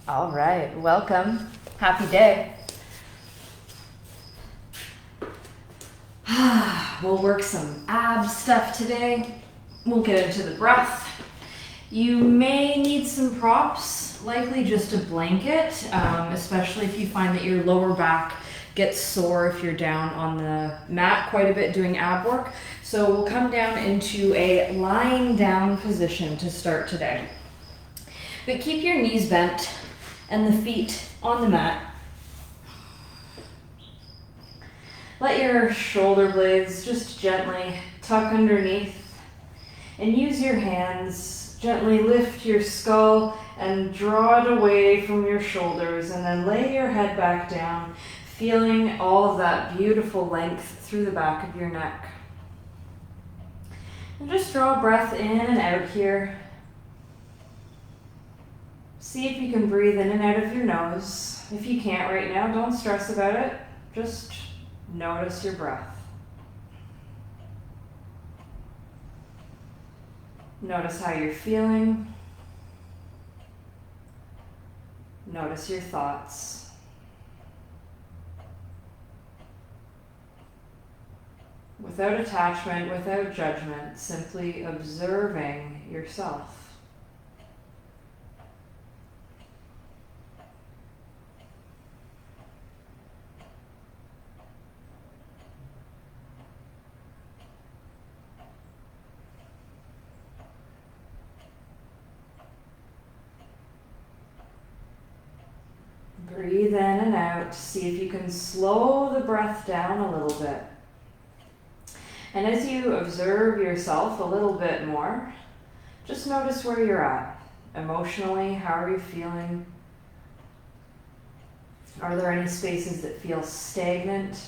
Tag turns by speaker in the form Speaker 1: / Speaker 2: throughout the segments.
Speaker 1: All right, welcome. Happy day. We'll work some ab stuff today. We'll get into the breath. You may need some props, likely just a blanket, especially if you find that your lower back gets sore if you're down on the mat quite a bit doing ab work. So we'll come down into a lying down position to start today. But keep your knees bent and the feet on the mat. Let your shoulder blades just gently tuck underneath and use your hands. Gently lift your skull and draw it away from your shoulders, and then lay your head back down, feeling all of that beautiful length through the back of your neck. And just draw a breath in and out here. See if you can breathe in and out of your nose. If you can't right now, don't stress about it. Just notice your breath. Notice how you're feeling. Notice your thoughts. Without attachment, without judgment, simply observing yourself. Breathe in and out. See if you can slow the breath down a little bit. And as you observe yourself a little bit more, just notice where you're at. Emotionally, how are you feeling? Are there any spaces that feel stagnant?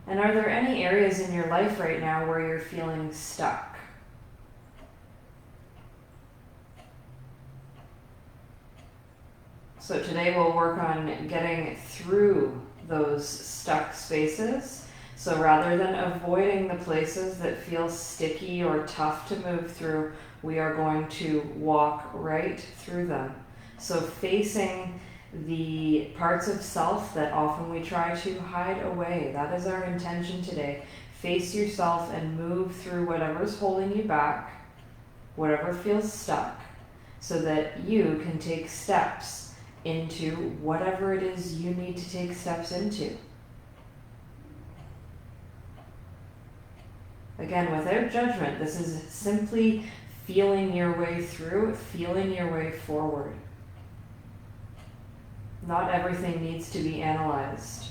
Speaker 1: And are there any areas in your life right now where you're feeling stuck? So today we'll work on getting through those stuck spaces. So rather than avoiding the places that feel sticky or tough to move through, we are going to walk right through them. So facing the parts of self that often we try to hide away. That is our intention today. Face yourself and move through whatever's holding you back, whatever feels stuck, so that you can take steps into whatever it is you need to take steps into. Again, without judgment, this is simply feeling your way through, feeling your way forward. Not everything needs to be analyzed.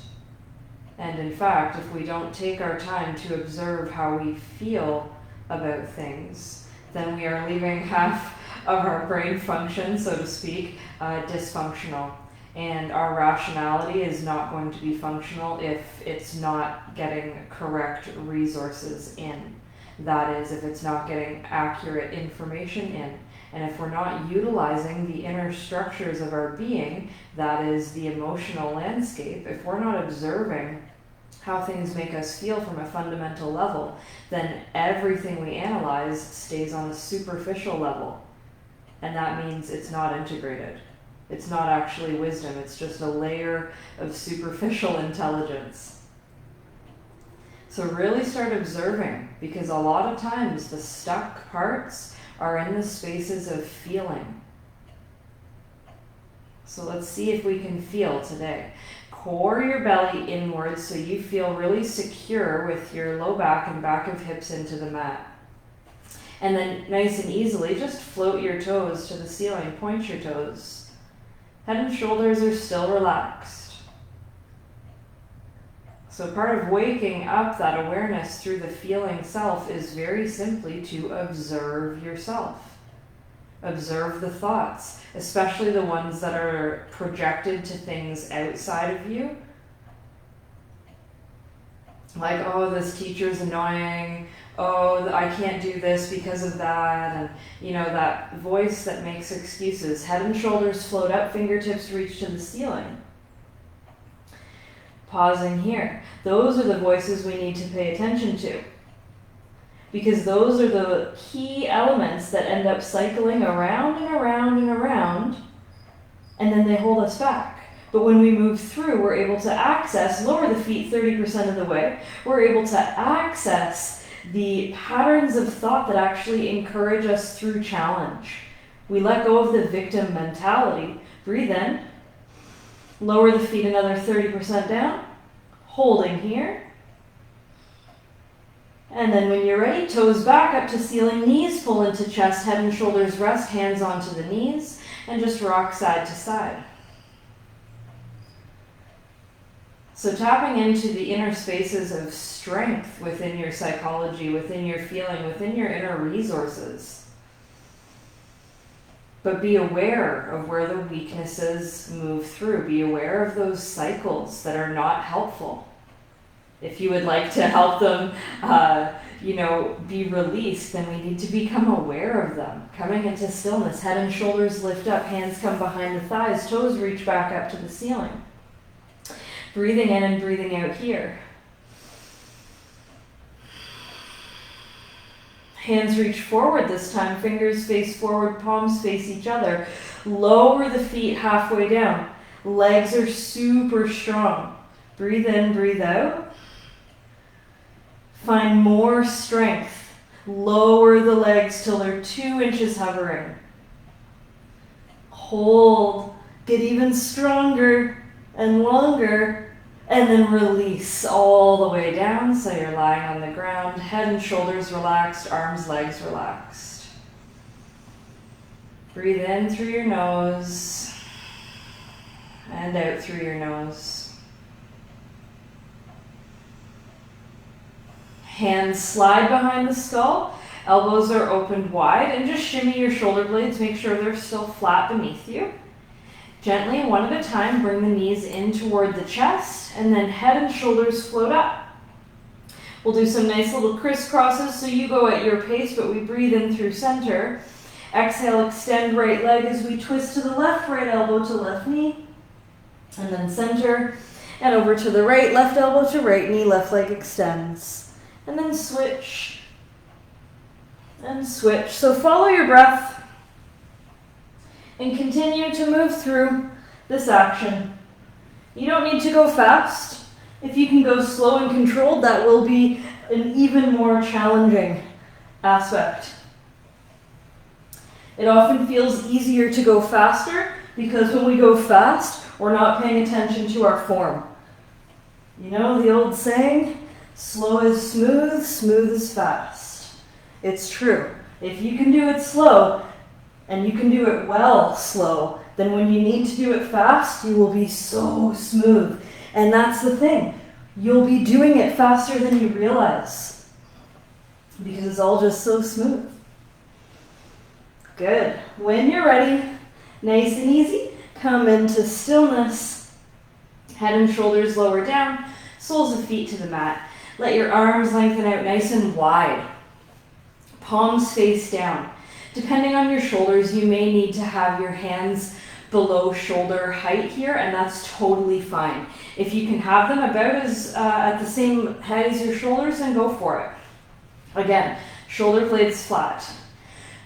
Speaker 1: And in fact, if we don't take our time to observe how we feel about things, then we are leaving half of our brain function, so to speak, dysfunctional. And our rationality is not going to be functional if it's not getting correct resources in. That is, if it's not getting accurate information in. And if we're not utilizing the inner structures of our being, that is the emotional landscape, if we're not observing how things make us feel from a fundamental level, then everything we analyze stays on a superficial level. And that means it's not integrated. It's not actually wisdom, it's just a layer of superficial intelligence. So really start observing, because a lot of times the stuck parts are in the spaces of feeling. So let's see if we can feel today. Core your belly inwards so you feel really secure with your low back and back of hips into the mat. And then nice and easily, just float your toes to the ceiling, point your toes. Head and shoulders are still relaxed. So part of waking up that awareness through the feeling self is very simply to observe yourself. Observe the thoughts, especially the ones that are projected to things outside of you. Like, oh, this teacher's annoying. Oh, I can't do this because of that. And, you know, that voice that makes excuses. Head and shoulders float up, fingertips reach to the ceiling. Pausing here. Those are the voices we need to pay attention to. because those are the key elements that end up cycling around and around and around, and then they hold us back. But when we move through, we're able to access, lower the feet 30% of the way, we're able to access the patterns of thought that actually encourage us through challenge. We let go of the victim mentality. Breathe in. Lower the feet another 30% down. Holding here. And then when you're ready, toes back up to ceiling, knees pull into chest, head and shoulders rest, hands onto the knees, and just rock side to side. So tapping into the inner spaces of strength within your psychology, within your feeling, within your inner resources. But be aware of where the weaknesses move through. Be aware of those cycles that are not helpful. If you would like to help them, be released, then we need to become aware of them. Coming into stillness, head and shoulders lift up, hands come behind the thighs, toes reach back up to the ceiling. Breathing in and breathing out here. Hands reach forward this time, fingers face forward, palms face each other. Lower the feet halfway down. Legs are super strong. Breathe in, breathe out. Find more strength. Lower the legs till they're 2 inches hovering. Hold. Get even stronger and longer, and then release all the way down so you're lying on the ground, head and shoulders relaxed, arms, legs relaxed. Breathe in through your nose and out through your nose. Hands slide behind the skull, elbows are opened wide, and just shimmy your shoulder blades, make sure they're still flat beneath you. Gently, one at a time, bring the knees in toward the chest, and then head and shoulders float up. We'll do some nice little crisscrosses, so you go at your pace, but we breathe in through center. Exhale, extend right leg as we twist to the left, right elbow to left knee, and then center, and over to the right, left elbow to right knee, left leg extends, and then switch, and switch. So follow your breath, and continue to move through this action. You don't need to go fast. If you can go slow and controlled, that will be an even more challenging aspect. It often feels easier to go faster because when we go fast, we're not paying attention to our form. You know the old saying, slow is smooth, smooth is fast. It's true. If you can do it slow, and you can do it well slow, then when you need to do it fast, you will be so smooth. And that's the thing. You'll be doing it faster than you realize because it's all just so smooth. Good. When you're ready, nice and easy, come into stillness. Head and shoulders lower down, soles of feet to the mat. Let your arms lengthen out nice and wide. Palms face down. Depending on your shoulders, you may need to have your hands below shoulder height here, and that's totally fine. If you can have them about as at the same height as your shoulders, then go for it. Again, shoulder blades flat.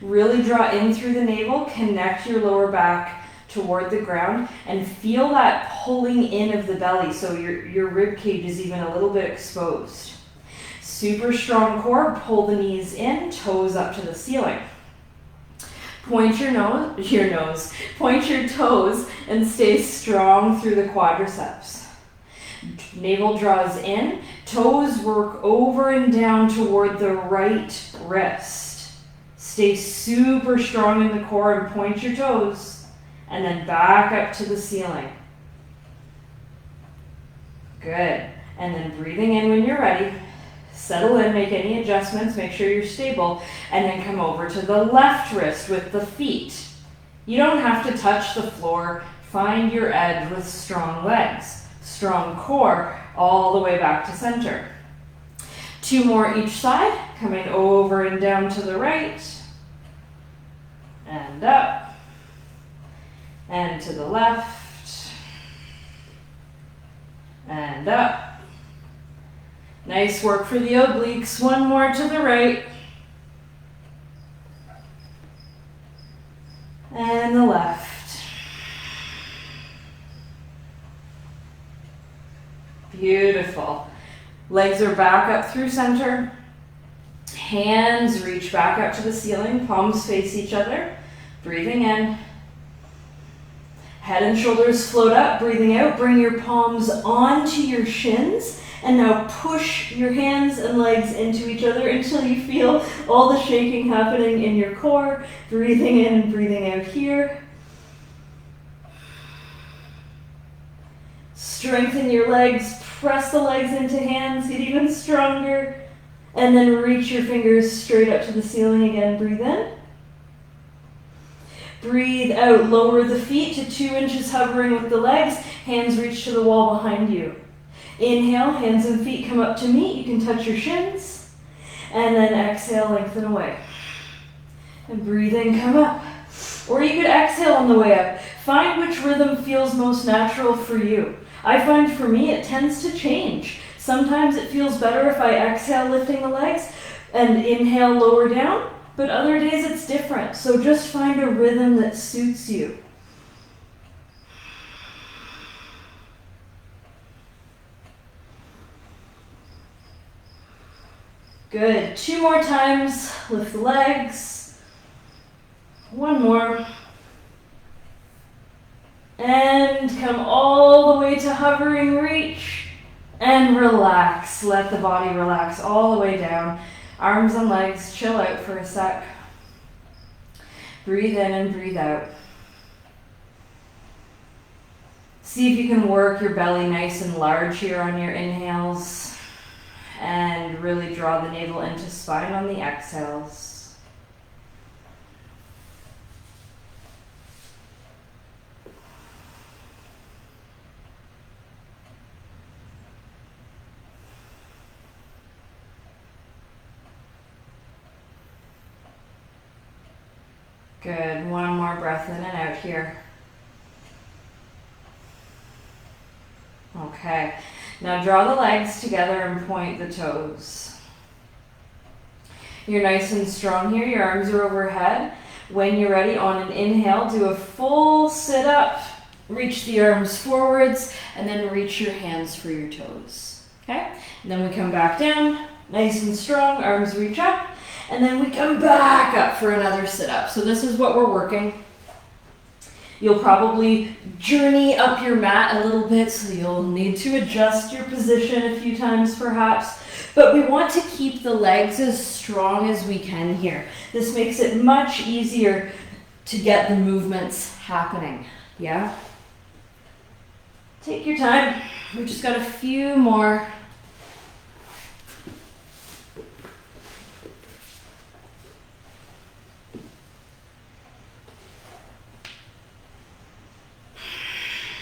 Speaker 1: Really draw in through the navel, connect your lower back toward the ground, and feel that pulling in of the belly so your rib cage is even a little bit exposed. Super strong core, pull the knees in, toes up to the ceiling. Point point your toes and stay strong through the quadriceps. Navel draws in, toes work over and down toward the right wrist. Stay super strong in the core and point your toes, and then back up to the ceiling. Good. And then breathing in when you're ready. Settle in, make any adjustments, make sure you're stable, and then come over to the left wrist with the feet. You don't have to touch the floor. Find your edge with strong legs, strong core, all the way back to center. 2 more each side, coming over and down to the right, and up, and to the left, and up. Nice work for the obliques. 1 more to the right. And the left. Beautiful. Legs are back up through center. Hands reach back up to the ceiling. Palms face each other. Breathing in. Head and shoulders float up. Breathing out. Bring your palms onto your shins. And now push your hands and legs into each other until you feel all the shaking happening in your core. Breathing in and breathing out here. Strengthen your legs. Press the legs into hands. Get even stronger. And then reach your fingers straight up to the ceiling again. Breathe in. Breathe out. Lower the feet to 2 inches, hovering with the legs. Hands reach to the wall behind you. Inhale, hands and feet come up to meet. You can touch your shins. And then exhale, lengthen away. And breathe in, come up. Or you could exhale on the way up. Find which rhythm feels most natural for you. I find for me it tends to change. Sometimes it feels better if I exhale lifting the legs and inhale lower down, but other days it's different. So just find a rhythm that suits you. Good. 2 more times. Lift the legs. 1 more. And come all the way to hovering reach. And relax. Let the body relax all the way down. Arms and legs, chill out for a sec. Breathe in and breathe out. See if you can work your belly nice and large here on your inhales. And really draw the navel into spine on the exhales. Good. 1 more breath in and out here. Okay. Now draw the legs together and point the toes. You're nice and strong here. Your arms are overhead. When you're ready, on an inhale, do a full sit up. Reach the arms forwards and then reach your hands for your toes. Okay? And then we come back down, nice and strong. Arms reach up. And then we come back up for another sit up. So this is what we're working. You'll probably journey up your mat a little bit, so you'll need to adjust your position a few times perhaps. But we want to keep the legs as strong as we can here. This makes it much easier to get the movements happening. Yeah? Take your time. We've just got a few more.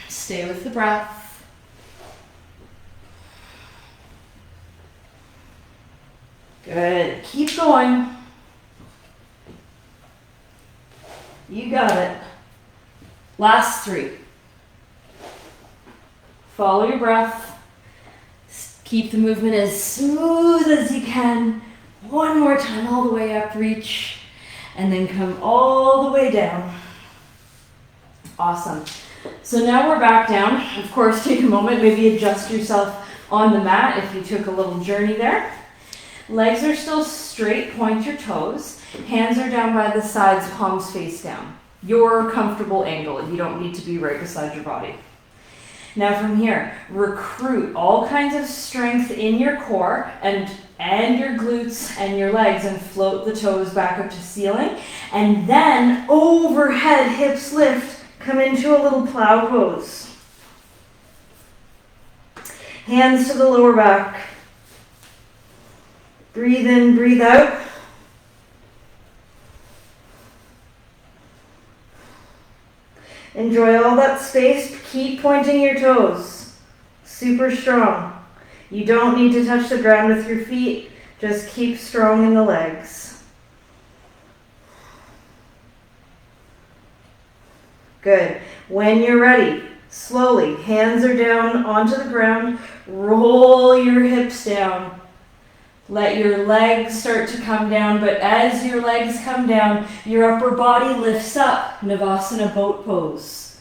Speaker 1: Stay with the breath. Good. Keep going. You got it. Last 3. Follow your breath. Keep the movement as smooth as you can. 1 more time, all the way up, reach, and then come all the way down. Awesome. So now we're back down. Of course, take a moment, maybe adjust yourself on the mat if you took a little journey there. Legs are still straight, point your toes. Hands are down by the sides, palms face down. Your comfortable angle. You don't need to be right beside your body. Now from here, recruit all kinds of strength in your core and your glutes and your legs and float the toes back up to ceiling. And then overhead, hips lift. Come into a little plow pose. Hands to the lower back. Breathe in, breathe out. Enjoy all that space. Keep pointing your toes. Super strong. You don't need to touch the ground with your feet. Just keep strong in the legs. Good. When you're ready, slowly, hands are down onto the ground. Roll your hips down. Let your legs start to come down, but as your legs come down, your upper body lifts up, Navasana boat pose.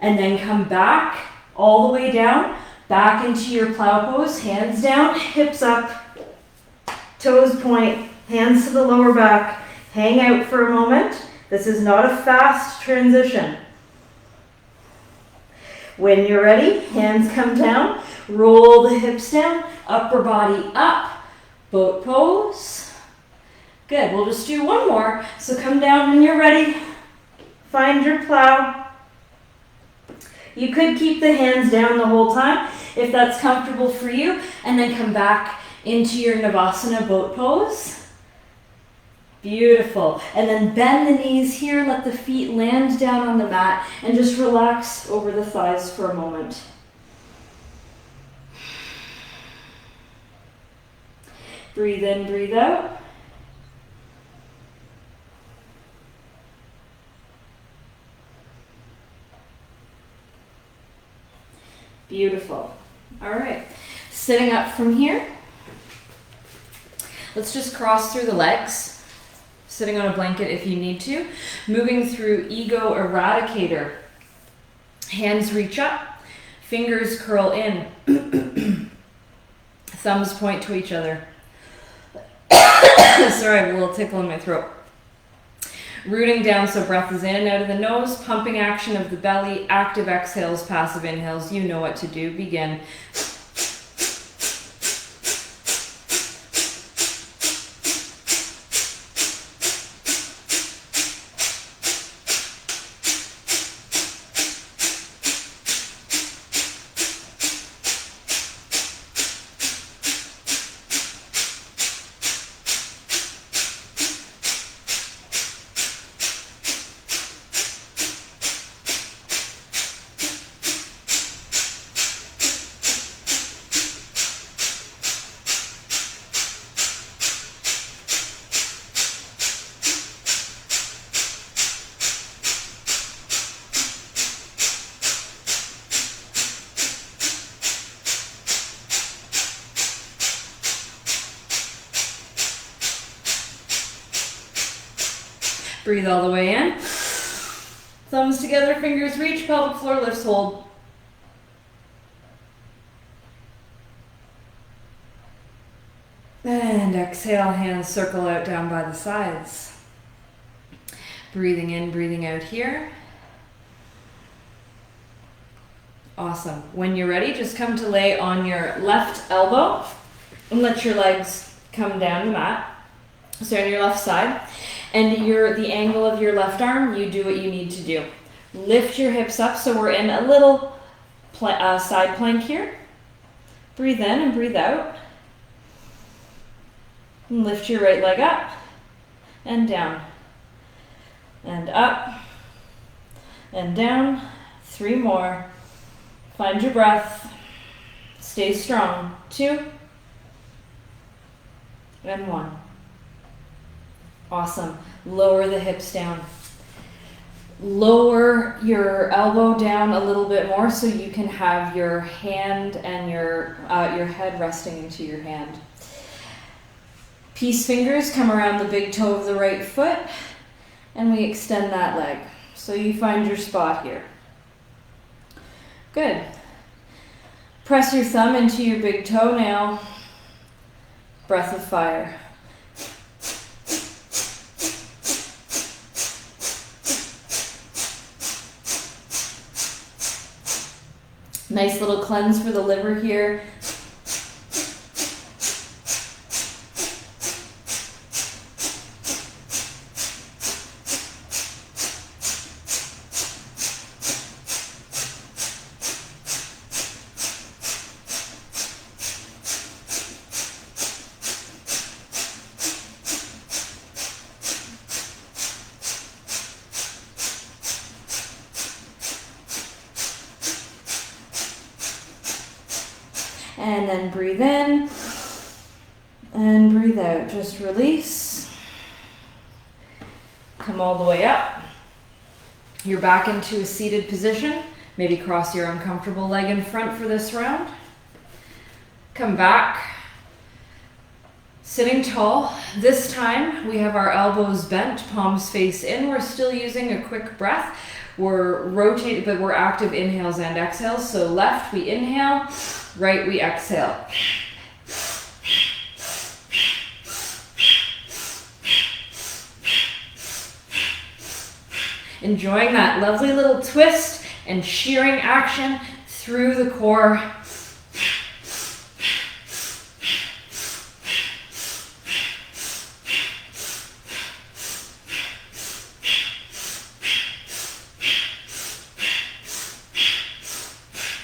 Speaker 1: And then come back all the way down, back into your plow pose, hands down, hips up, toes point, hands to the lower back, hang out for a moment. This is not a fast transition. When you're ready, hands come down, roll the hips down, upper body up, boat pose. Good, we'll just do one more. So come down when you're ready, find your plow. You could keep the hands down the whole time if that's comfortable for you, and then come back into your Navasana boat pose. Beautiful. And then bend the knees here, let the feet land down on the mat, and just relax over the thighs for a moment. Breathe in, breathe out. Beautiful. All right. Sitting up from here. Let's just cross through the legs. Sitting on a blanket if you need to. Moving through Ego Eradicator. Hands reach up. Fingers curl in. Thumbs point to each other. Sorry, I have a little tickle in my throat. Rooting down, so breath is in and out of the nose. Pumping action of the belly. Active exhales, passive inhales. You know what to do. Begin. Breathe all the way in. Thumbs together, fingers reach, pelvic floor lifts, hold. And exhale, hands circle out down by the sides. Breathing in, breathing out here. Awesome. When you're ready, just come to lay on your left elbow and let your legs come down the mat. So on your left side. And the angle of your left arm, you do what you need to do. Lift your hips up, so we're in a little side plank here. Breathe in and breathe out. And lift your right leg up and down. And up and down. 3 more. Find your breath. Stay strong. 2 and 1. Awesome. Lower the hips down. Lower your elbow down a little bit more so you can have your hand and your head resting into your hand. Peace fingers come around the big toe of the right foot and we extend that leg. So you find your spot here. Good. Press your thumb into your big toenail. Breath of fire. Nice little cleanse for the liver here. And then breathe in and breathe out. Just release. Come all the way up. You're back into a seated position. Maybe cross your uncomfortable leg in front for this round. Come back. Sitting tall. This time we have our elbows bent, palms face in. We're still using a quick breath. We're rotating, but we're active inhales and exhales. So left, we inhale. Right, we exhale. Enjoying that lovely little twist and shearing action through the core.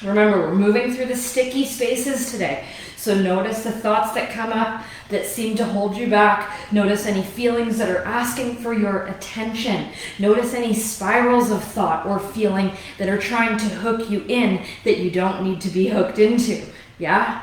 Speaker 1: Remember, we're moving through the sticky spaces today. So notice the thoughts that come up that seem to hold you back. Notice any feelings that are asking for your attention. Notice any spirals of thought or feeling that are trying to hook you in that you don't need to be hooked into. Yeah?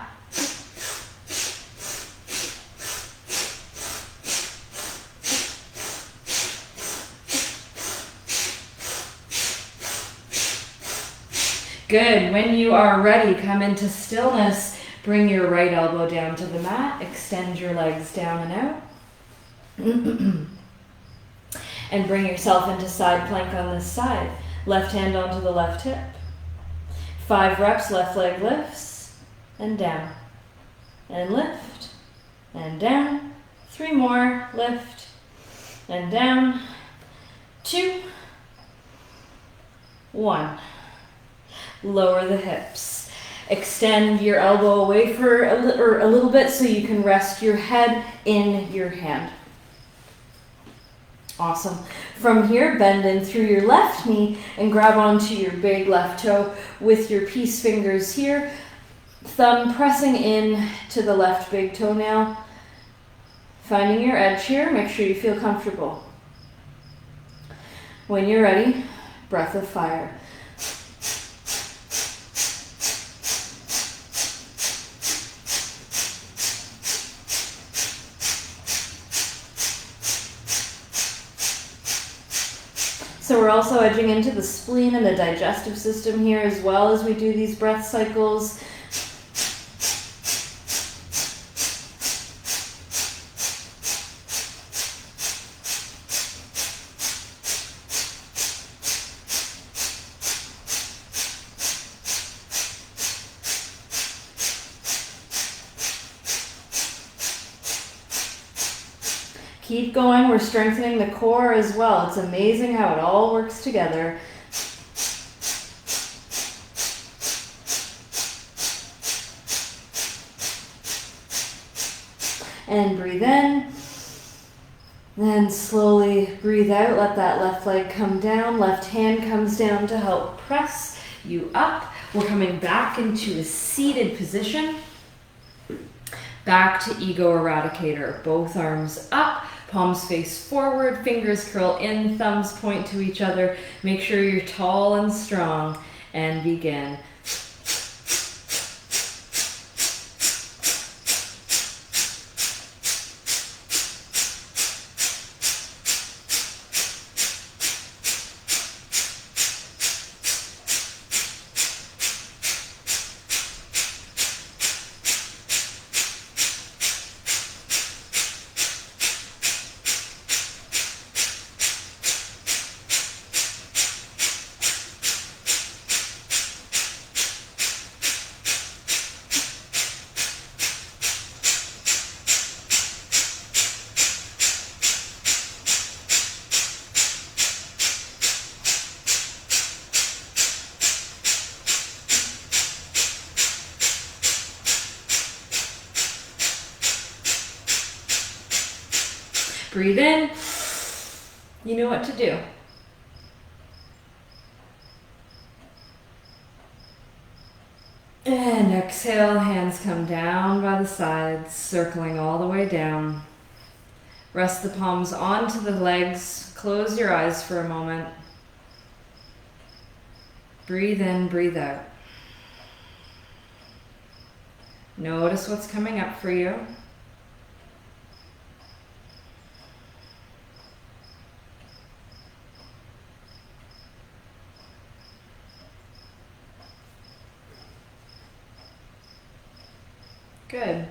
Speaker 1: Good. When you are ready, come into stillness. Bring your right elbow down to the mat. Extend your legs down and out. And bring yourself into side plank on this side. Left hand onto the left hip. 5 reps, left leg lifts. And down. And lift. And down. 3 more. Lift. And down. 2. 1. Lower the hips. Extend your elbow away for a little bit so you can rest your head in your hand. Awesome. From here, bend in through your left knee and grab onto your big left toe with your peace fingers here. Thumb pressing in to the left big toenail. Finding your edge here. Make sure you feel comfortable. When you're ready, breath of fire. So we're also edging into the spleen and the digestive system here as well as we do these breath cycles. Keep going. We're strengthening the core as well. It's amazing how it all works together. And breathe in. Then slowly breathe out. Let that left leg come down. Left hand comes down to help press you up. We're coming back into a seated position. Back to Ego Eradicator. Both arms up. Palms face forward, fingers curl in, thumbs point to each other. Make sure you're tall and strong, and begin. Breathe in. You know what to do. And exhale, hands come down by the sides, circling all the way down. Rest the palms onto the legs. Close your eyes for a moment. Breathe in, breathe out. Notice what's coming up for you. Good.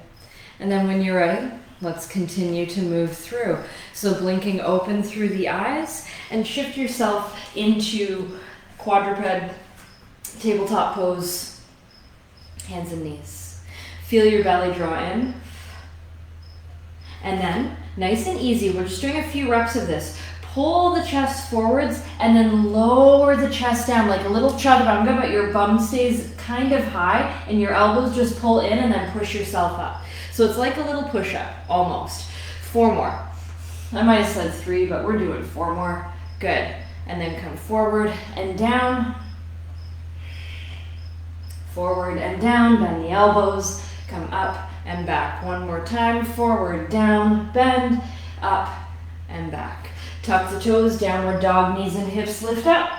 Speaker 1: And then when you're ready, Let's continue to move through. So blinking open through the eyes and shift yourself into quadruped tabletop pose, hands and knees. Feel your belly draw in. And then, nice and easy, we're just doing a few reps of this. Pull the chest forwards and then lower the chest down like a little chaturanga, but your bum stays kind of high and your elbows just pull in and then push yourself up. So it's like a little push-up, almost. 4 more. I might have said 3, but we're doing 4 more. Good. And then come forward and down. Forward and down, bend the elbows, come up and back. 1 more time, forward, down, bend, up and back. Tuck the toes, downward dog, knees and hips lift up.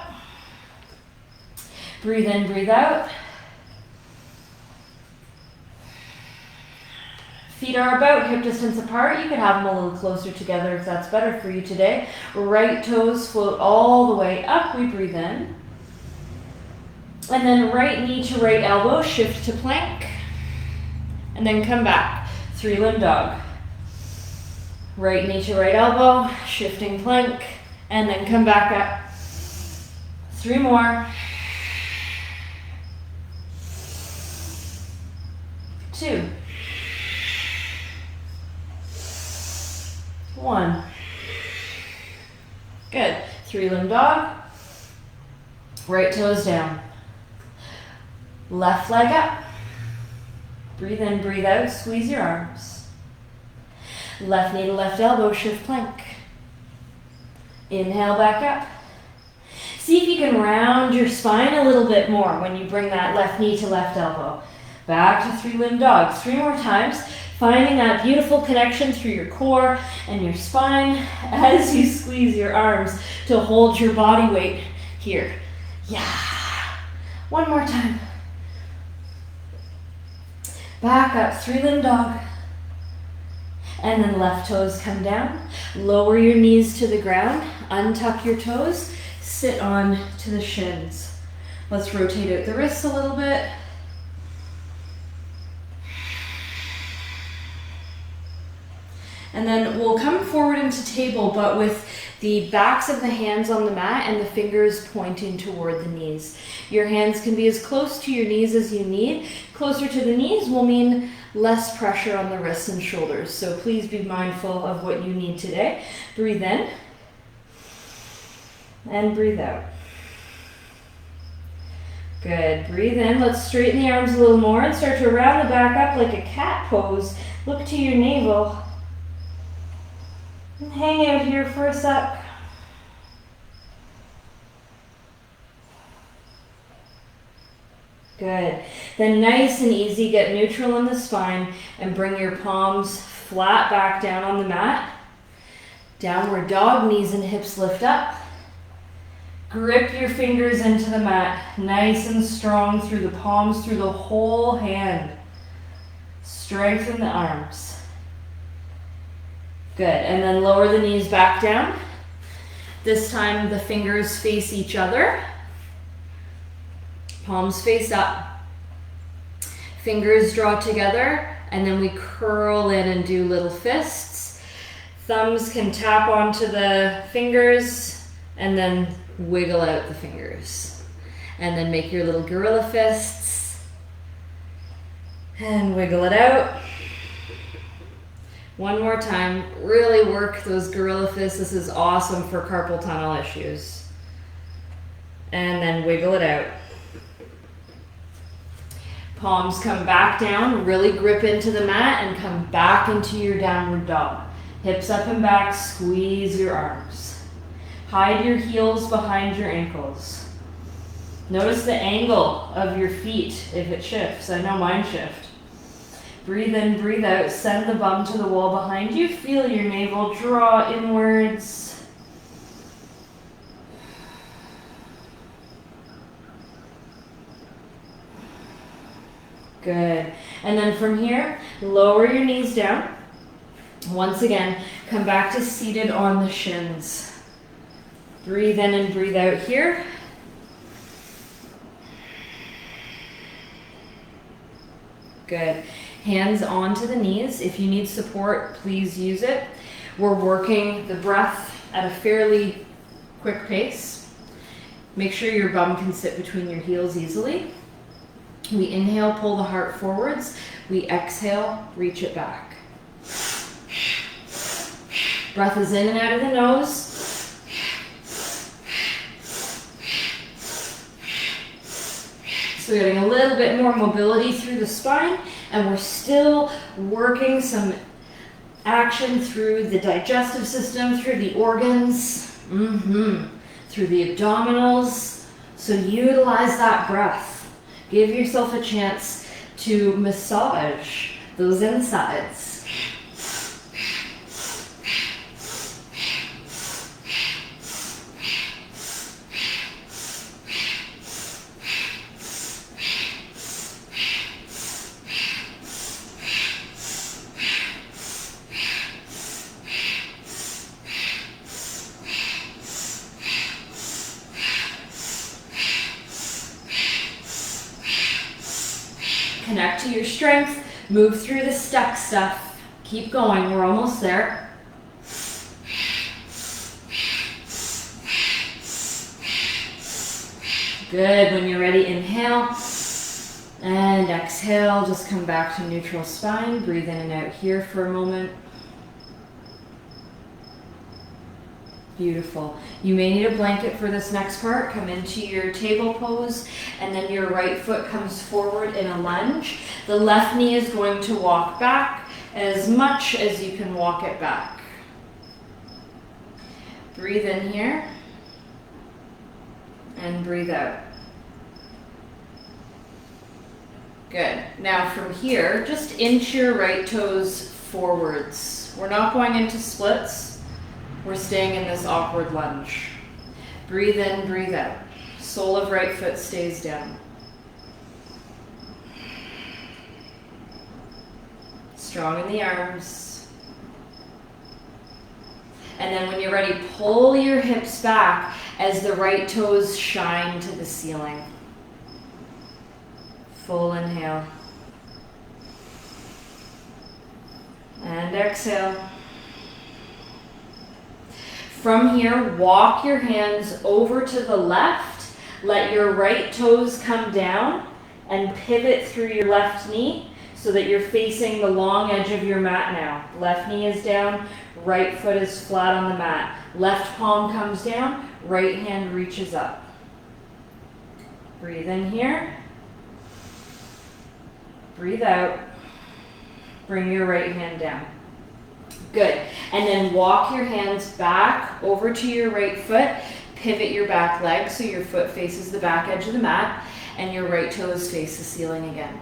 Speaker 1: Breathe in, breathe out. Feet are about hip distance apart. You could have them a little closer together if that's better for you today. Right toes float all the way up. We breathe in. And then right knee to right elbow, shift to plank. And then come back, 3-limb dog. Right knee to right elbow, shifting plank, and then come back up. 3 more. 2. 1. Good. 3-limb dog. Right toes down. Left leg up. Breathe in, breathe out, squeeze your arms. Left knee to left elbow, shift plank. Inhale back up. See if you can round your spine a little bit more when you bring that left knee to left elbow. Back to 3-limb dog. 3 more times, finding that beautiful connection through your core and your spine as you squeeze your arms to hold your body weight here. Yeah. 1 more time. Back up, 3-limb dog. And then left toes come down. Lower your knees to the ground. Untuck your toes. Sit on to the shins. Let's rotate out the wrists a little bit. And then we'll come forward into table, but with the backs of the hands on the mat and the fingers pointing toward the knees. Your hands can be as close to your knees as you need. Closer to the knees will mean less pressure on the wrists and shoulders. So please be mindful of what you need today. Breathe in and breathe out. Good. Breathe in. Let's straighten the arms a little more and start to round the back up like a cat pose. Look to your navel. And hang out here for a sec. Good. Then nice and easy, get neutral in the spine and bring your palms flat back down on the mat. Downward dog, knees and hips lift up. Grip your fingers into the mat, nice and strong through the palms, through the whole hand. Strengthen the arms. Good, and then lower the knees back down. This time the fingers face each other. Palms face up. Fingers draw together, and then we curl in and do little fists. Thumbs can tap onto the fingers, and then wiggle out the fingers. And then make your little gorilla fists. And wiggle it out. 1 more time, really work those gorilla fists. This is awesome for carpal tunnel issues. And then wiggle it out. Palms come back down, really grip into the mat and come back into your downward dog. Hips up and back, squeeze your arms. Hide your heels behind your ankles. Notice the angle of your feet if it shifts. I know mine shift. Breathe in, breathe out, send the bum to the wall behind you. Feel your navel draw inwards. Good. And then from here, lower your knees down. Once again, come back to seated on the shins. Breathe in and breathe out here. Good. Hands onto the knees. If you need support, please use it. We're working the breath at a fairly quick pace. Make sure your bum can sit between your heels easily. We inhale, pull the heart forwards. We exhale, reach it back. Breath is in and out of the nose. So we're getting a little bit more mobility through the spine, and we're still working some action through the digestive system, through the organs, through the abdominals. So utilize that breath. Give yourself a chance to massage those insides. Connect to your strength, move through the stuck stuff. Keep going, we're almost there. Good, when you're ready, inhale and exhale. Just come back to neutral spine. Breathe in and out here for a moment. Beautiful. You may need a blanket for this next part. Come into your table pose, and then your right foot comes forward in a lunge. The left knee is going to walk back as much as you can walk it back. Breathe in here, and breathe out. Good. Now from here, just inch your right toes forwards. We're not going into splits. We're staying in this awkward lunge. Breathe in, breathe out. Sole of right foot stays down. Strong in the arms. And then when you're ready, pull your hips back as the right toes shine to the ceiling. Full inhale. And exhale. From here, walk your hands over to the left. Let your right toes come down and pivot through your left knee so that you're facing the long edge of your mat now. Left knee is down, right foot is flat on the mat. Left palm comes down, right hand reaches up. Breathe in here. Breathe out. Bring your right hand down. Good. And then walk your hands back over to your right foot. Pivot your back leg so your foot faces the back edge of the mat and your right toes face the ceiling again.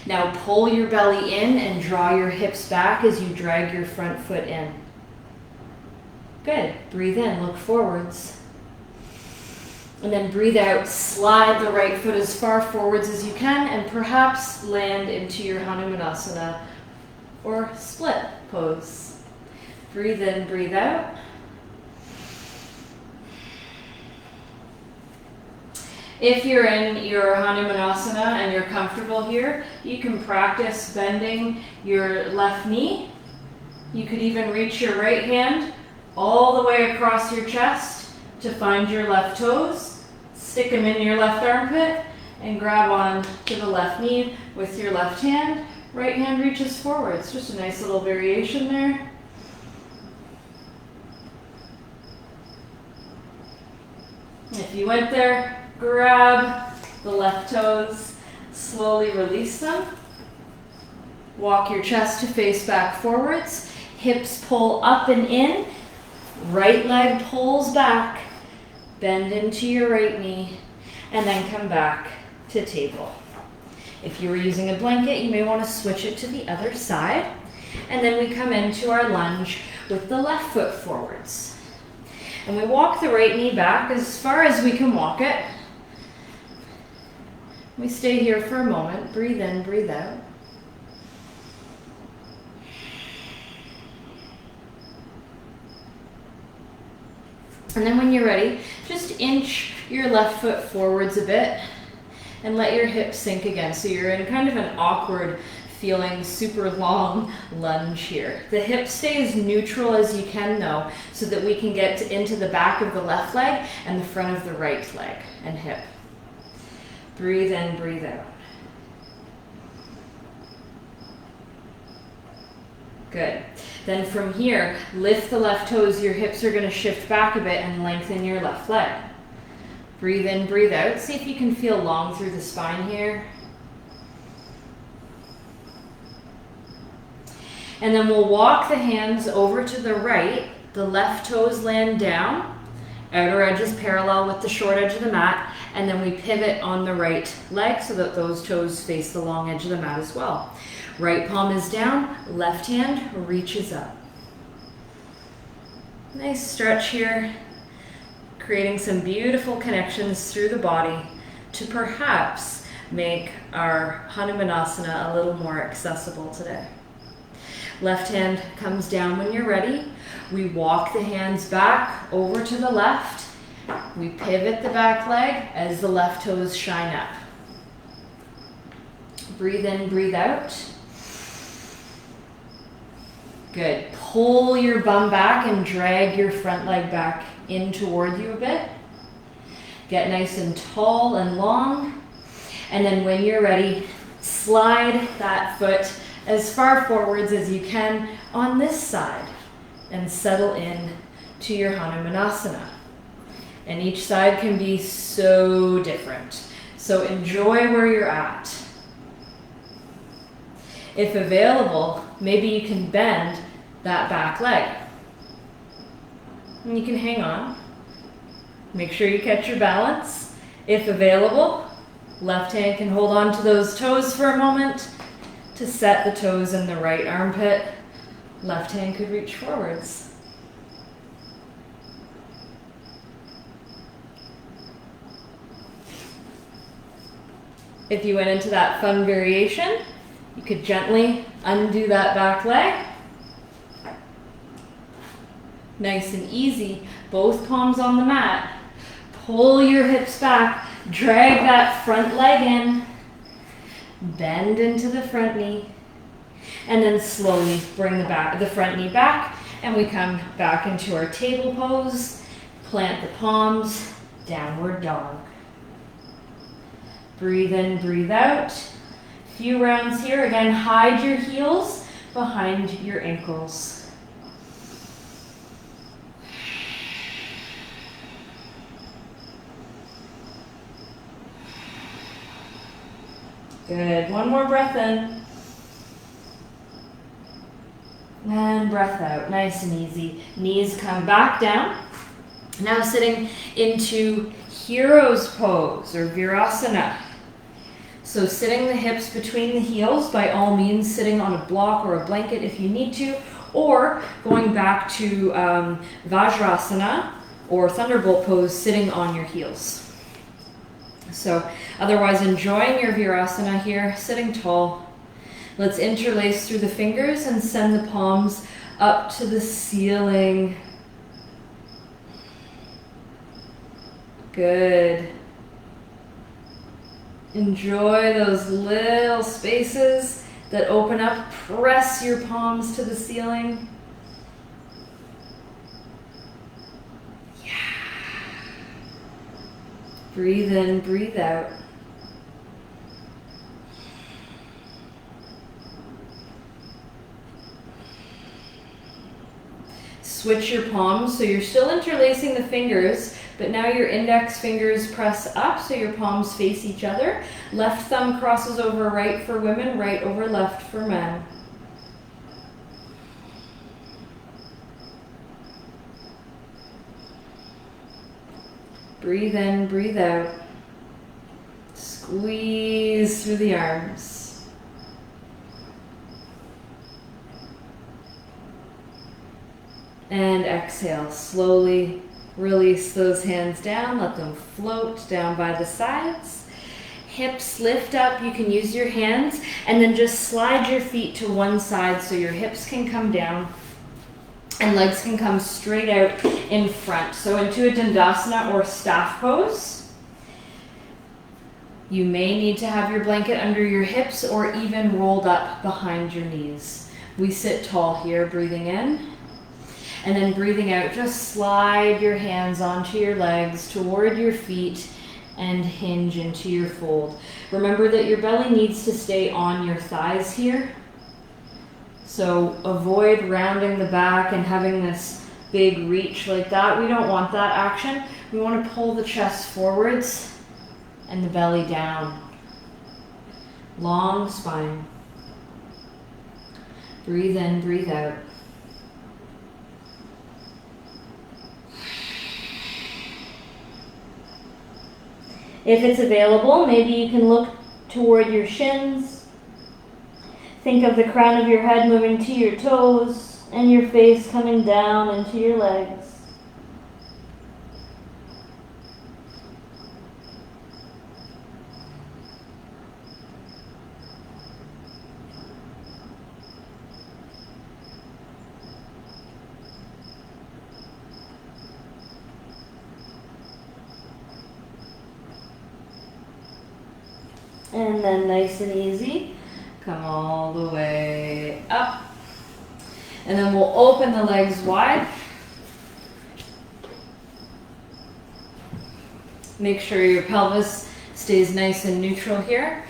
Speaker 1: Now pull your belly in and draw your hips back as you drag your front foot in. Good. Breathe in, look forwards. And then breathe out, slide the right foot as far forwards as you can and perhaps land into your Hanumanasana or split pose. Breathe in, breathe out. If you're in your Hanumanasana and you're comfortable here, you can practice bending your left knee. You could even reach your right hand all the way across your chest to find your left toes. Stick them in your left armpit and grab on to the left knee with your left hand. Right hand reaches forward. It's just a nice little variation there. If you went there, grab the left toes, slowly release them. Walk your chest to face back forwards. Hips pull up and in. Right leg pulls back. Bend into your right knee and then come back to table. If you were using a blanket, you may want to switch it to the other side. And then we come into our lunge with the left foot forwards. And we walk the right knee back as far as we can walk it. We stay here for a moment. Breathe in, breathe out. And then when you're ready, just inch your left foot forwards a bit
Speaker 2: And let your hips sink again. So you're in kind of an awkward feeling, super long lunge here. The hip stay as neutral as you can though, so that we can get into the back of the left leg and the front of the right leg and hip. Breathe in, breathe out. Good. Then from here, lift the left toes. Your hips are going to shift back a bit and lengthen your left leg. Breathe in, breathe out. See if you can feel long through the spine here. And then we'll walk the hands over to the right. The left toes land down. Outer edge is parallel with the short edge of the mat. And then we pivot on the right leg so that those toes face the long edge of the mat as well. Right palm is down, left hand reaches up. Nice stretch here, creating some beautiful connections through the body to perhaps make our Hanumanasana a little more accessible today. Left hand comes down when you're ready. We walk the hands back over to the left. We pivot the back leg as the left toes shine up. Breathe in, breathe out. Good. Pull your bum back and drag your front leg back in toward you a bit. Get nice and tall and long. And then when you're ready, slide that foot as far forwards as you can on this side and settle in to your Hanumanasana. And each side can be so different. So enjoy where you're at. If available, maybe you can bend that back leg. And you can hang on. Make sure you catch your balance. If available, left hand can hold on to those toes for a moment to set the toes in the right armpit. Left hand could reach forwards. If you went into that fun variation, you could gently undo that back leg. Nice and easy, both palms on the mat. Pull your hips back, drag that front leg in, bend into the front knee, and then slowly bring the front knee back, and we come back into our table pose. Plant the palms, downward dog. Breathe in, breathe out. Few rounds here. Again, hide your heels behind your ankles. Good. One more breath in. And breath out. Nice and easy. Knees come back down. Now sitting into hero's pose or virasana. So sitting the hips between the heels, by all means sitting on a block or a blanket if you need to, or going back to Vajrasana or Thunderbolt pose, sitting on your heels. So otherwise enjoying your virasana here, sitting tall. Let's interlace through the fingers and send the palms up to the ceiling. Good. Enjoy those little spaces that open up. Press your palms to the ceiling. Yeah. Breathe in, breathe out. Switch your palms, so you're still interlacing the fingers, but now your index fingers press up so your palms face each other. Left thumb crosses over right for women, right over left for men. Breathe in, breathe out. Squeeze through the arms. And exhale, slowly release those hands down, let them float down by the sides. Hips lift up, you can use your hands, and then just slide your feet to one side so your hips can come down and legs can come straight out in front. So into a Dandasana or staff pose. You may need to have your blanket under your hips or even rolled up behind your knees. We sit tall here, breathing in. And then breathing out, just slide your hands onto your legs, toward your feet, and hinge into your fold. Remember that your belly needs to stay on your thighs here. So avoid rounding the back and having this big reach like that. We don't want that action. We want to pull the chest forwards and the belly down. Long spine. Breathe in, breathe out.
Speaker 3: If it's available, maybe you can look toward your shins. Think of the crown of your head moving to your toes and your face coming down into your legs. And then nice and easy,
Speaker 2: Come all the way up. And then we'll open the legs wide. Make sure your pelvis stays nice and neutral here.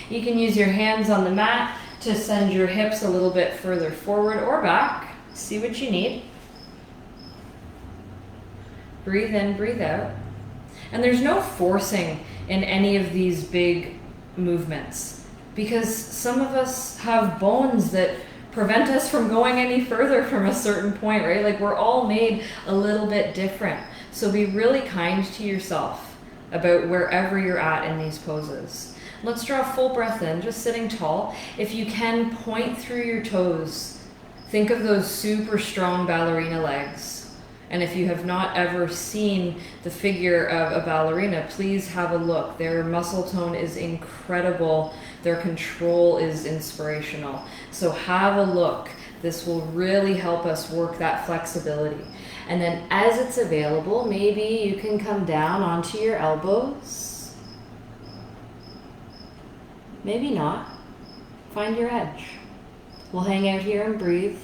Speaker 2: You can use your hands on the mat to send your hips a little bit further forward or back. See what you need. Breathe in, breathe out. And there's no forcing in any of these big movements because some of us have bones that prevent us from going any further from a certain point, right? Like we're all made a little bit different. So be really kind to yourself about wherever you're at in these poses. Let's draw a full breath in, just sitting tall. If you can, point through your toes. Think of those super strong ballerina legs. And if you have not ever seen the figure of a ballerina, please have a look. Their muscle tone is incredible. Their control is inspirational. So have a look. This will really help us work that flexibility. And then as it's available, maybe you can come down onto your elbows. Maybe not. Find your edge. We'll hang out here and breathe.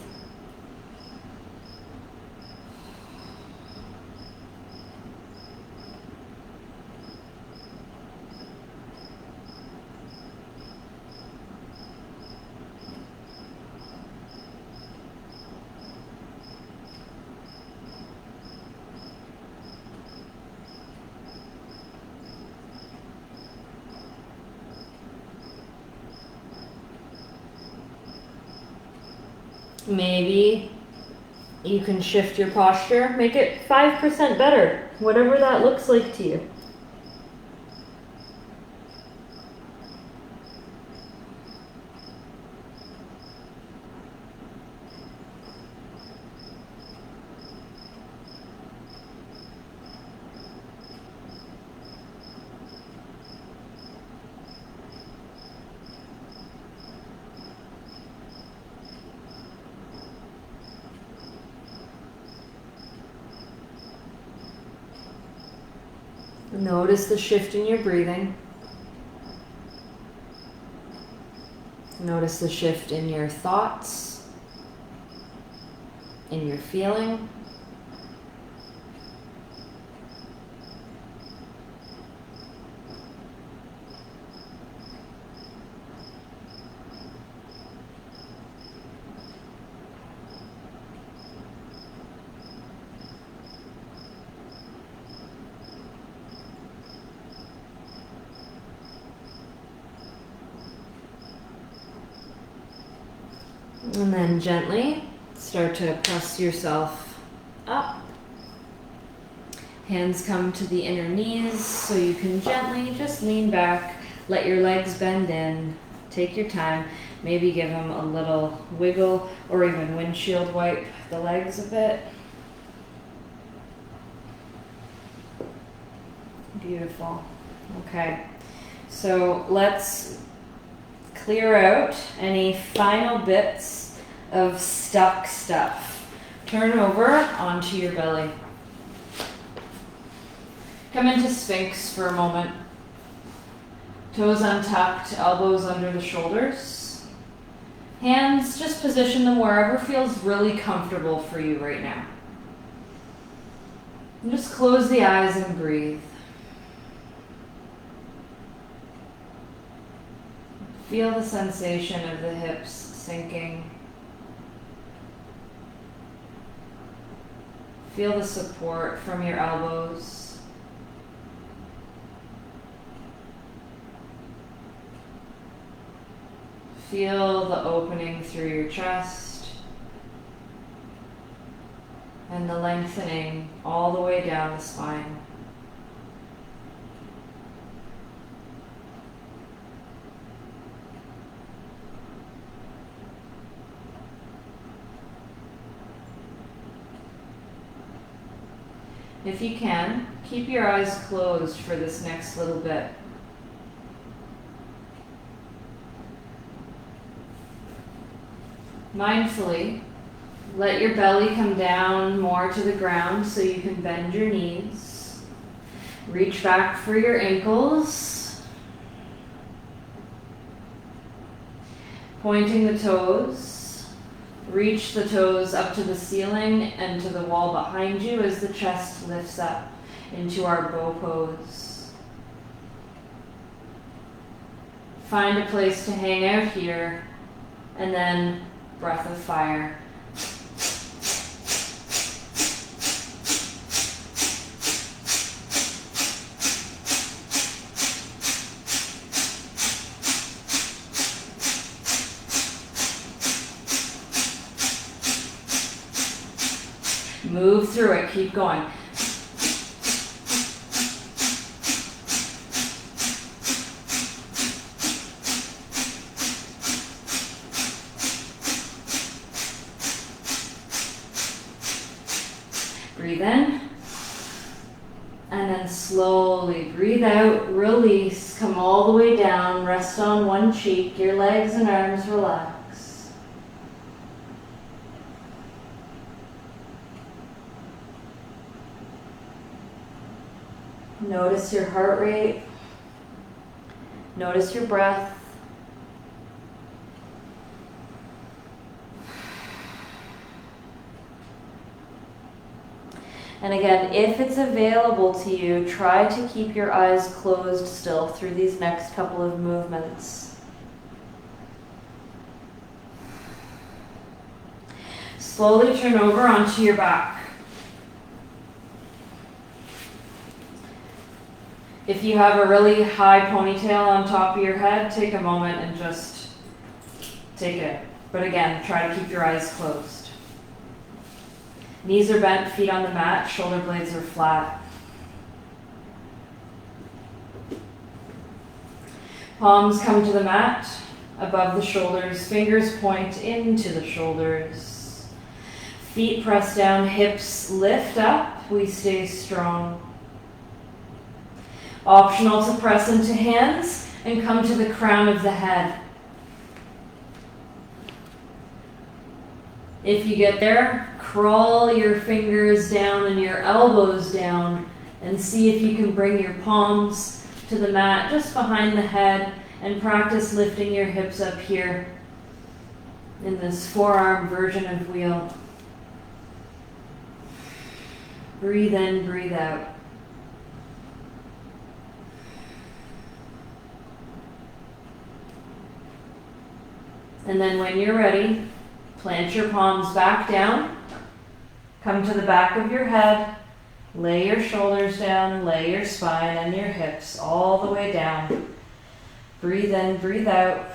Speaker 2: Maybe you can shift your posture, make it 5% better, whatever that looks like to you. Notice the shift in your breathing. Notice the shift in your thoughts, in your feeling. And then gently start to press yourself up. Hands come to the inner knees so you can gently just lean back, let your legs bend in, take your time, maybe give them a little wiggle or even windshield wipe the legs a bit. Beautiful. Okay, so let's clear out any final bits of stuck stuff. Turn over onto your belly. Come into Sphinx for a moment. Toes untucked, elbows under the shoulders. Hands, just position them wherever feels really comfortable for you right now. And just close the eyes and breathe. Feel the sensation of the hips sinking. Feel the support from your elbows. Feel the opening through your chest and the lengthening all the way down the spine. If you can, keep your eyes closed for this next little bit. Mindfully, let your belly come down more to the ground so you can bend your knees. Reach back for your ankles. Pointing the toes. Reach the toes up to the ceiling and to the wall behind you as the chest lifts up into our bow pose. Find a place to hang out here, and then breath of fire. Move through it, keep going. Breathe in, and then slowly breathe out, release, come all the way down, rest on one cheek, your legs and arms relax. Notice your heart rate, notice your breath. And again, if it's available to you, try to keep your eyes closed still through these next couple of movements. Slowly turn over onto your back. If you have a really high ponytail on top of your head, take a moment and just take it. But again, try to keep your eyes closed. Knees are bent, feet on the mat, shoulder blades are flat. Palms come to the mat, above the shoulders, fingers point into the shoulders. Feet press down, hips lift up, we stay strong. Optional to press into hands and come to the crown of the head. If you get there, crawl your fingers down and your elbows down and see if you can bring your palms to the mat just behind the head and practice lifting your hips up here in this forearm version of wheel. Breathe in, breathe out. And then when you're ready, plant your palms back down, come to the back of your head, lay your shoulders down, lay your spine and your hips all the way down. Breathe in, breathe out.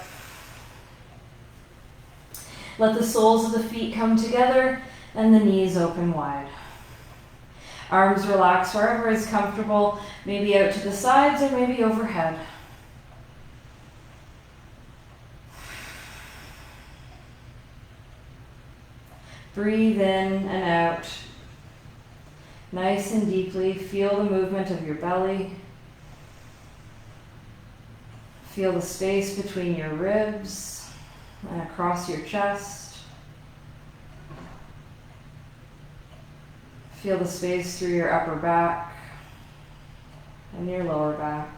Speaker 2: Let the soles of the feet come together and the knees open wide. Arms relax wherever is comfortable, maybe out to the sides or maybe overhead. Breathe in and out. Nice and deeply. Feel the movement of your belly. Feel the space between your ribs and across your chest. Feel the space through your upper back and your lower back.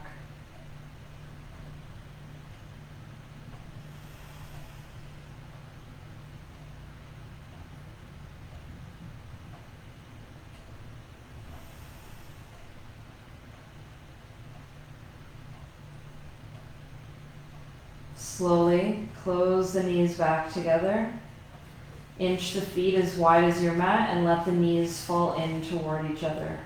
Speaker 1: Slowly close the knees back together. Inch the feet as wide as your mat and let the knees fall in toward each other.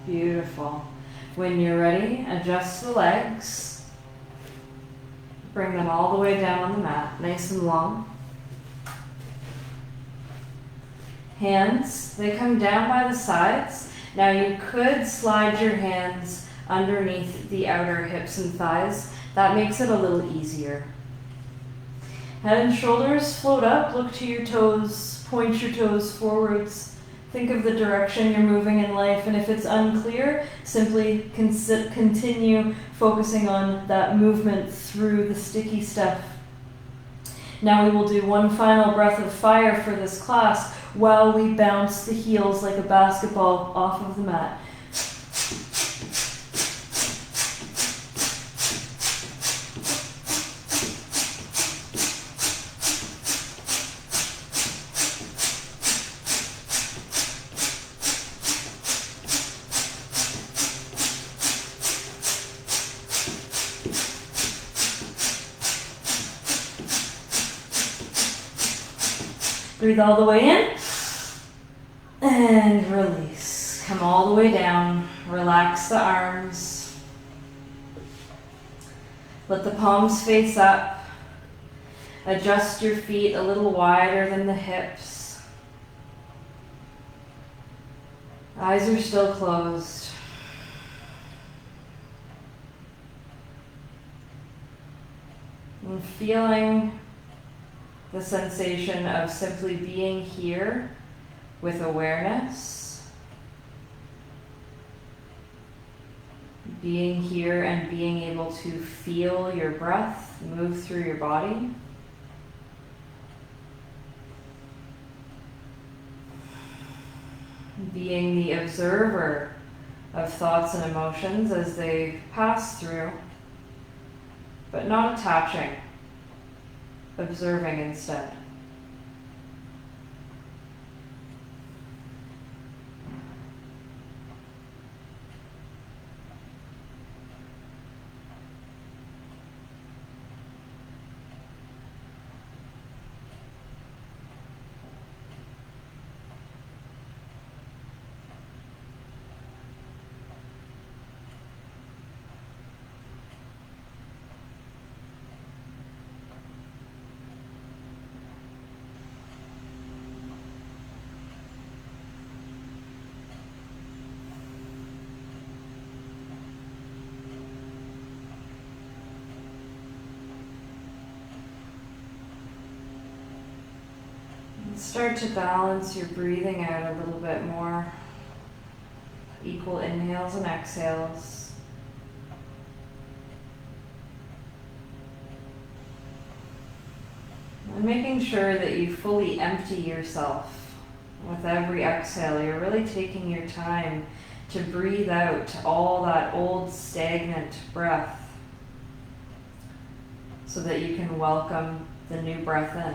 Speaker 1: Beautiful. When you're ready, adjust the legs. Bring them all the way down on the mat, nice and long. Hands, they come down by the sides. Now you could slide your hands underneath the outer hips and thighs. That makes it a little easier. Head and shoulders float up, look to your toes, point your toes forwards. Think of the direction you're moving in life, and if it's unclear, simply continue focusing on that movement through the sticky stuff. Now we will do one final breath of fire for this class while we bounce the heels like a basketball off of the mat. Breathe all the way in and release. Come all the way down. Relax the arms. Let the palms face up. Adjust your feet a little wider than the hips. Eyes are still closed. And feeling the sensation of simply being here with awareness, being here and being able to feel your breath move through your body. Being the observer of thoughts and emotions as they pass through, but not attaching. Observing instead. Start to balance your breathing out a little bit more. Equal inhales and exhales. And making sure that you fully empty yourself with every exhale. You're really taking your time to breathe out all that old stagnant breath so that you can welcome the new breath in.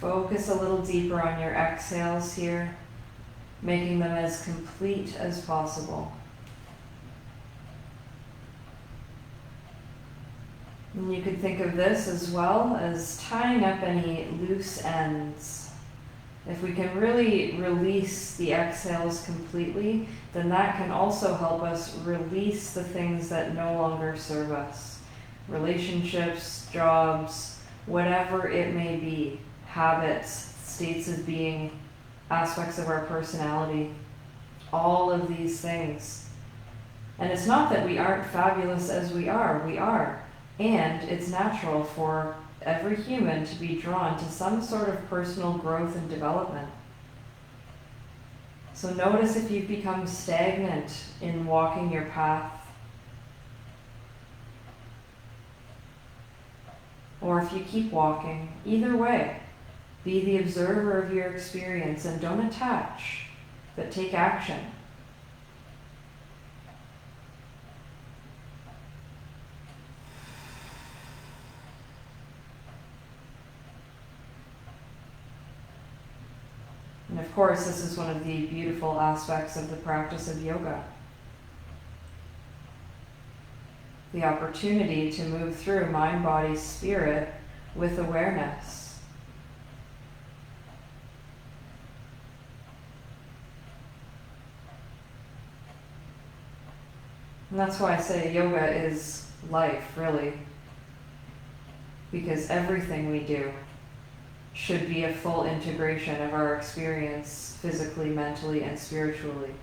Speaker 1: Focus a little deeper on your exhales here, making them as complete as possible. And you could think of this as well as tying up any loose ends. If we can really release the exhales completely, then that can also help us release the things that no longer serve us. Relationships, jobs, whatever it may be. Habits, states of being, aspects of our personality, all of these things. And it's not that we aren't fabulous as we are. And it's natural for every human to be drawn to some sort of personal growth and development. So notice if you've become stagnant in walking your path. or if you keep walking. Either way, be the observer of your experience and don't attach, but take action. And of course, this is one of the beautiful aspects of the practice of yoga. The opportunity to move through mind, body, spirit with awareness. And that's why I say yoga is life, really. Because everything we do should be a full integration of our experience physically, mentally, and spiritually.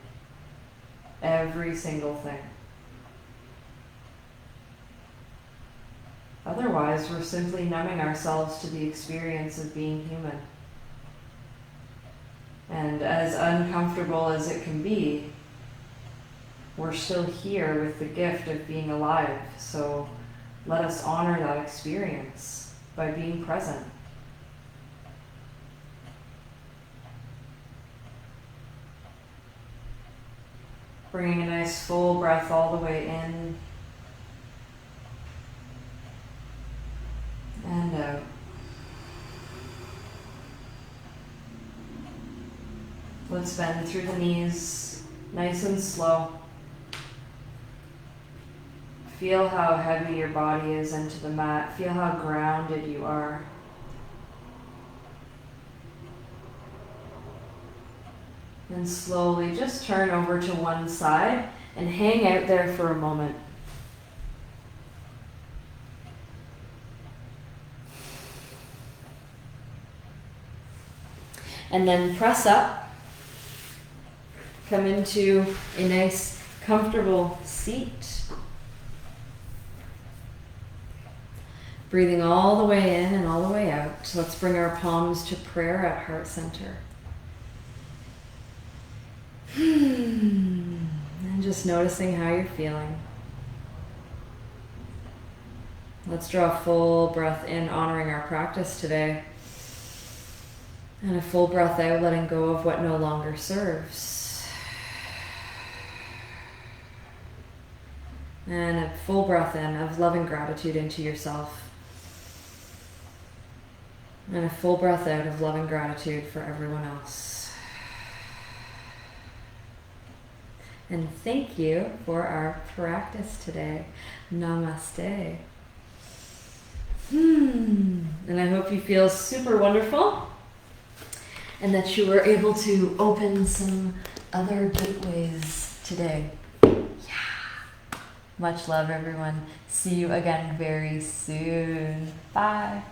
Speaker 1: Every single thing. Otherwise, we're simply numbing ourselves to the experience of being human. And as uncomfortable as it can be, we're still here with the gift of being alive. So let us honor that experience by being present. Bringing a nice full breath all the way in and out. Let's bend through the knees, nice and slow. Feel how heavy your body is into the mat. Feel how grounded you are. And slowly just turn over to one side and hang out there for a moment.
Speaker 2: And then press up. Come into a nice, comfortable seat. Breathing all the way in and all the way out. So let's bring our palms to prayer at heart center. And just noticing how you're feeling. Let's draw a full breath in, honoring our practice today. And a full breath out, letting go of what no longer serves. And a full breath in of loving gratitude into yourself. And a full breath out of loving gratitude for everyone else. And thank you for our practice today. Namaste. And I hope you feel super wonderful and that you were able to open some other gateways today. Yeah. Much love, everyone. See you again very soon. Bye.